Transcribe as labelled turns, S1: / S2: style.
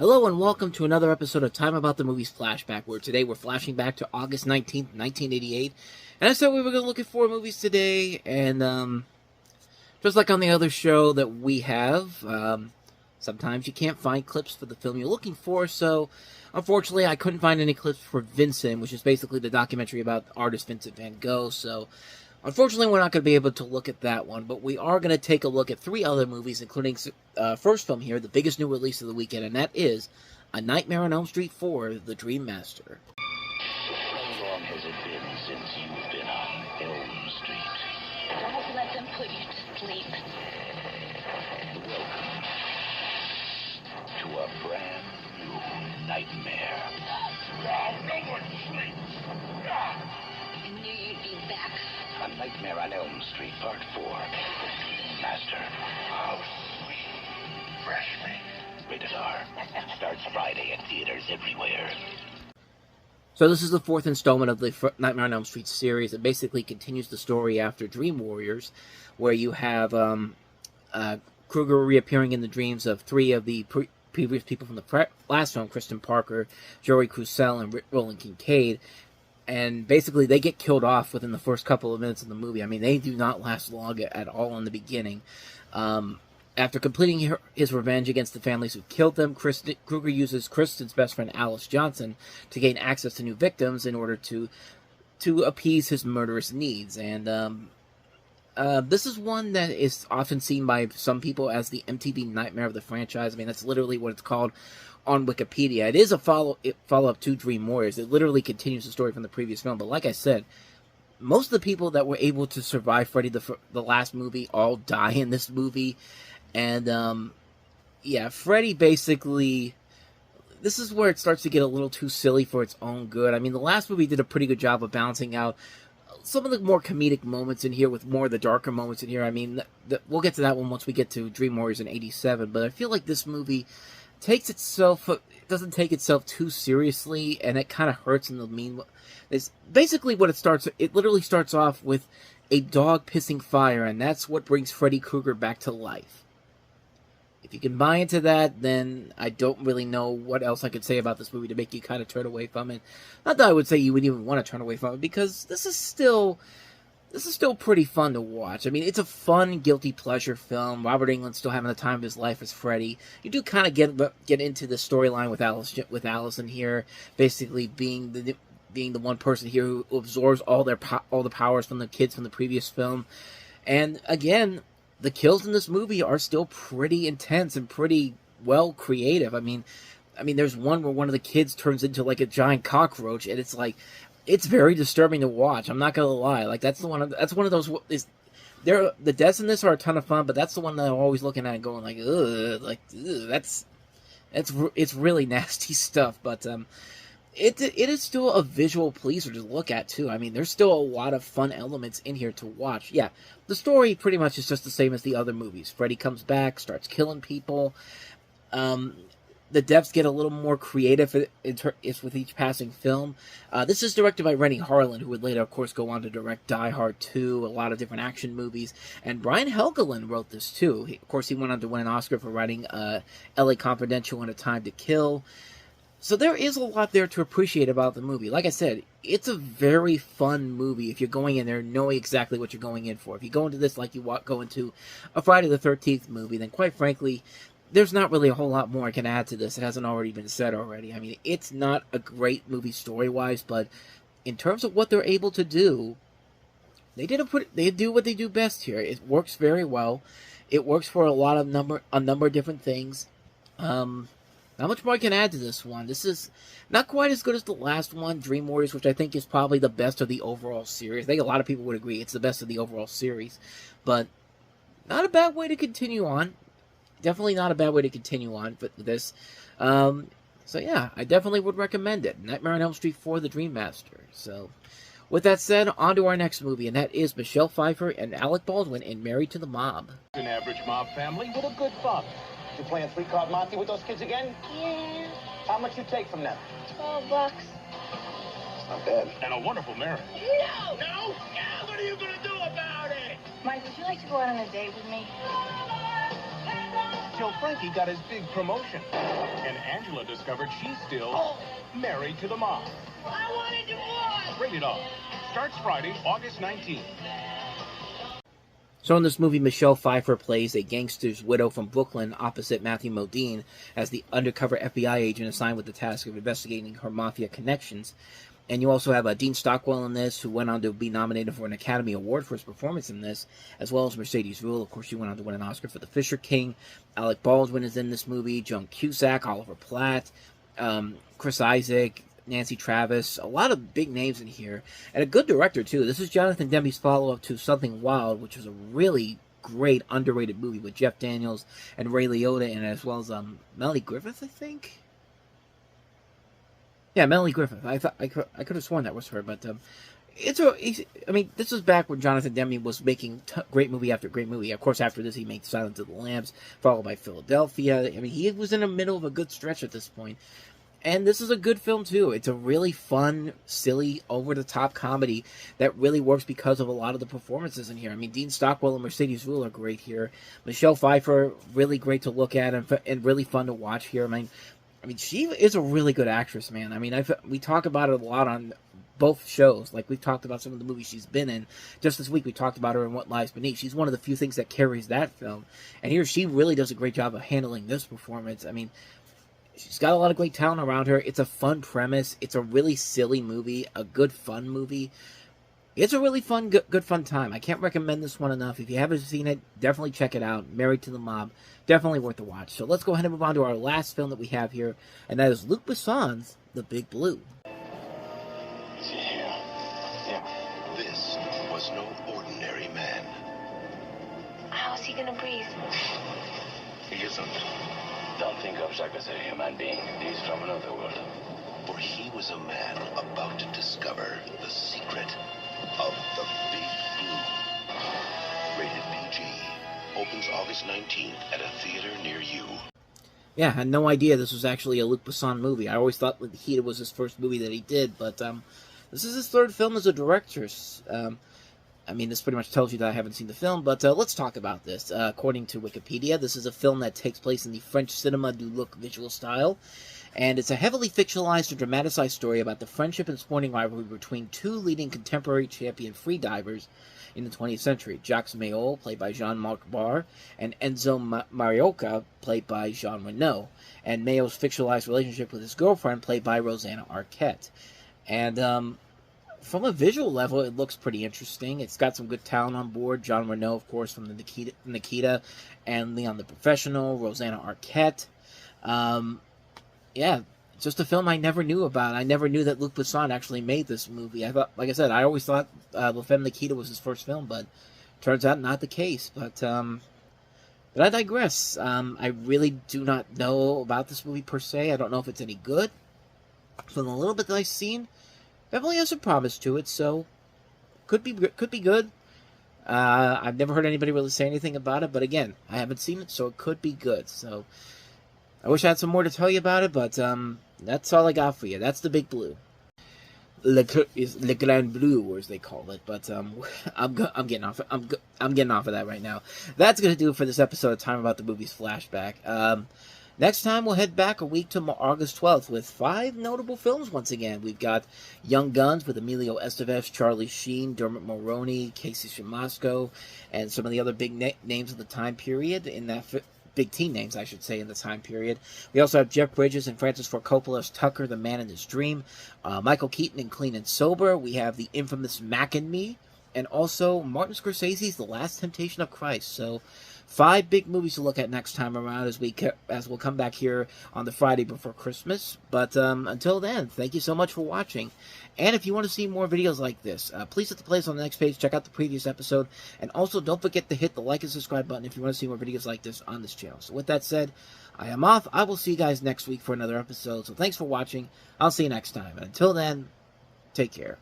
S1: Hello and welcome to another episode of Time About the Movies Flashback, where today we're flashing back to August 19th, 1988. And I said we were going to look at 4 movies today, and just like on the other show that we have, sometimes you can't find clips for the film you're looking for, so unfortunately I couldn't find any clips for Vincent, which is basically the documentary about artist Vincent van Gogh, so unfortunately we're not going to be able to look at that one, but we are going to take a look at 3 other movies, including first film here, the biggest new release of the weekend, and that is A Nightmare on Elm Street 4, The Dream Master.
S2: How long has it been since you've been on Elm Street?
S3: Don't let them put you to sleep.
S2: Welcome to a brand new nightmare. No one sleeps.
S3: I knew you'd be back.
S2: A Nightmare on Elm Street, Part 4. Master. How sweet. Fresh meat. Rated R. Starts Friday at theaters everywhere.
S1: So this is the 4th installment of the Nightmare on Elm Street series. It basically continues the story after Dream Warriors, where you have Krueger reappearing in the dreams of 3 of the previous people from the last film, Kristen Parker, Joey Crucell, and Roland Kincaid. And basically, they get killed off within the first couple of minutes of the movie. I mean, they do not last long at all in the beginning. After completing his revenge against the families who killed them, Krueger uses Kristen's best friend, Alice Johnson, to gain access to new victims in order to appease his murderous needs. And this is one that is often seen by some people as the MTV nightmare of the franchise. I mean, that's literally what it's called on Wikipedia. It is a follow-up to Dream Warriors. It literally continues the story from the previous film. But like I said, most of the people that were able to survive Freddy the last movie all die in this movie. And, yeah, Freddy basically... This is where it starts to get a little too silly for its own good. I mean, the last movie did a pretty good job of balancing out some of the more comedic moments in here with more of the darker moments in here. I mean, we'll get to that one once we get to Dream Warriors in 87. But I feel like this movie doesn't take itself too seriously, and it kind of hurts in the mean. It's basically what it literally starts off with a dog pissing fire, and that's what brings Freddy Krueger back to life. If you can buy into that, then I don't really know what else I could say about this movie to make you kind of turn away from it. Not that I would say you would even want to turn away from it, because this is still pretty fun to watch. I mean, it's a fun, guilty pleasure film. Robert Englund's still having the time of his life as Freddy. You do kind of get into the storyline with Alice in here, basically being the one person here who absorbs all the powers from the kids from the previous film. And again, the kills in this movie are still pretty intense and pretty well creative. I mean, there's one where one of the kids turns into like a giant cockroach, and it's like, it's very disturbing to watch. I'm not gonna lie. Like that's one of those. The deaths in this are a ton of fun, but that's the one that I'm always looking at and going like, ugh, it's really nasty stuff. But it is still a visual pleaser to look at too. I mean, there's still a lot of fun elements in here to watch. Yeah, the story pretty much is just the same as the other movies. Freddy comes back, starts killing people. The deaths get a little more creative with each passing film. This is directed by Rennie Harlan, who would later, of course, go on to direct Die Hard 2, a lot of different action movies. And Brian Helgeland wrote this, too. Of course, he went on to win an Oscar for writing L.A. Confidential and A Time to Kill. So there is a lot there to appreciate about the movie. Like I said, it's a very fun movie if you're going in there knowing exactly what you're going in for. If you go into this like you go into a Friday the 13th movie, then quite frankly, there's not really a whole lot more I can add to this. It hasn't already been said already. I mean, it's not a great movie story-wise, but in terms of what they're able to do, they do what they do best here. It works very well. It works for a number of different things. Not much more I can add to this one. This is not quite as good as the last one, Dream Warriors, which I think is probably the best of the overall series. I think a lot of people would agree it's the best of the overall series, but not a bad way to continue on. Definitely not a bad way to continue on with this. So yeah, I definitely would recommend it. Nightmare on Elm Street 4, The Dream Master. So, with that said, on to our next movie, and that is Michelle Pfeiffer and Alec Baldwin in Married to the Mob.
S4: An average mob family with a good father. You playing 3-card Monte with those kids again?
S3: Yeah,
S4: How much you take from them?
S3: $12.
S4: It's not bad. And a wonderful marriage.
S3: No!
S4: No? Yeah, what are you going to do about it?
S3: Mike, would you like to go out on a date with me?
S4: Till Frankie got his big promotion. And Angela discovered she's still married to the mob.
S3: I want to divorce!
S4: Rated R. Starts Friday, August 19th.
S1: So in this movie, Michelle Pfeiffer plays a gangster's widow from Brooklyn opposite Matthew Modine as the undercover FBI agent assigned with the task of investigating her mafia connections. And you also have Dean Stockwell in this, who went on to be nominated for an Academy Award for his performance in this, as well as Mercedes Ruehl. Of course, she went on to win an Oscar for The Fisher King. Alec Baldwin is in this movie, Joan Cusack, Oliver Platt, Chris Isaac, Nancy Travis, a lot of big names in here, and a good director too. This is Jonathan Demme's follow-up to Something Wild, which was a really great, underrated movie with Jeff Daniels and Ray Liotta in it, as well as Melanie Griffith, I think. Yeah, Melanie Griffith. I could have sworn that was her, but this was back when Jonathan Demme was making great movie after great movie. Of course, after this, he made Silence of the Lambs, followed by Philadelphia. I mean, he was in the middle of a good stretch at this point. And this is a good film, too. It's a really fun, silly, over-the-top comedy that really works because of a lot of the performances in here. I mean, Dean Stockwell and Mercedes Ruehl are great here. Michelle Pfeiffer, really great to look at and really fun to watch here. I mean, she is a really good actress, man. I mean, we talk about it a lot on both shows. Like, we've talked about some of the movies she's been in. Just this week, we talked about her in What Lies Beneath. She's one of the few things that carries that film. And here, she really does a great job of handling this performance. I mean, she's got a lot of great talent around her. It's a fun premise. It's a really silly movie. A good, fun movie. It's a really fun, good fun time. I can't recommend this one enough. If you haven't seen it, definitely check it out. Married to the Mob. Definitely worth a watch. So let's go ahead and move on to our last film that we have here. And that is Luc Besson's The Big Blue.
S2: See here. Yeah. This was no ordinary man.
S3: How's he gonna breathe?
S2: He isn't. Don't think of Jacques as a human being. He's from another world. For he was a man about to discover the secret of the Big Blue. Rated PG. Opens August 19th at a theater near you.
S1: Yeah, I had no idea this was actually a Luc Besson movie. I always thought Nikita was his first movie that he did, but this is his third film as a director. I mean, this pretty much tells you that I haven't seen the film, but let's talk about this. According to Wikipedia, this is a film that takes place in the French cinema du look visual style, and it's a heavily fictionalized and dramatized story about the friendship and sporting rivalry between two leading contemporary champion freedivers in the 20th century, Jacques Mayol, played by Jean-Marc Barr, and Enzo Marioka, played by Jean Reno, and Mayol's fictionalized relationship with his girlfriend, played by Rosanna Arquette. And from a visual level, it looks pretty interesting. It's got some good talent on board. Jean Reno, of course, from the Nikita, and Leon the Professional, Rosanna Arquette. Yeah, just a film I never knew about. I never knew that Luc Besson actually made this movie. I thought, like I said, I always thought La Femme Nikita was his first film, but turns out not the case. But I digress. I really do not know about this movie per se. I don't know if it's any good. From the little bit that I've seen, definitely has some promise to it, so could be good. I've never heard anybody really say anything about it, but again, I haven't seen it, so it could be good. So I wish I had some more to tell you about it, but that's all I got for you. That's The Big Blue. Le Grand Bleu, as they call it, but I'm getting off. I'm getting off of that right now. That's gonna do it for this episode of Time About the Movies Flashback. Next time, we'll head back a week to August 12th with 5 notable films once again. We've got Young Guns with Emilio Estevez, Charlie Sheen, Dermot Mulroney, Casey Siemaszko, and some of the other big names of the time period in that big teen names, I should say, in the time period. We also have Jeff Bridges and Francis Ford Coppola's Tucker, The Man in His Dream, Michael Keaton in Clean and Sober. We have the infamous Mac and Me, and also Martin Scorsese's The Last Temptation of Christ. So 5 big movies to look at next time around as we'll come back here on the Friday before Christmas. But until then, thank you so much for watching. And if you want to see more videos like this, please hit the playlist on the next page, check out the previous episode, and also don't forget to hit the like and subscribe button if you want to see more videos like this on this channel. So with that said, I am off. I will see you guys next week for another episode. So thanks for watching. I'll see you next time. And until then, take care.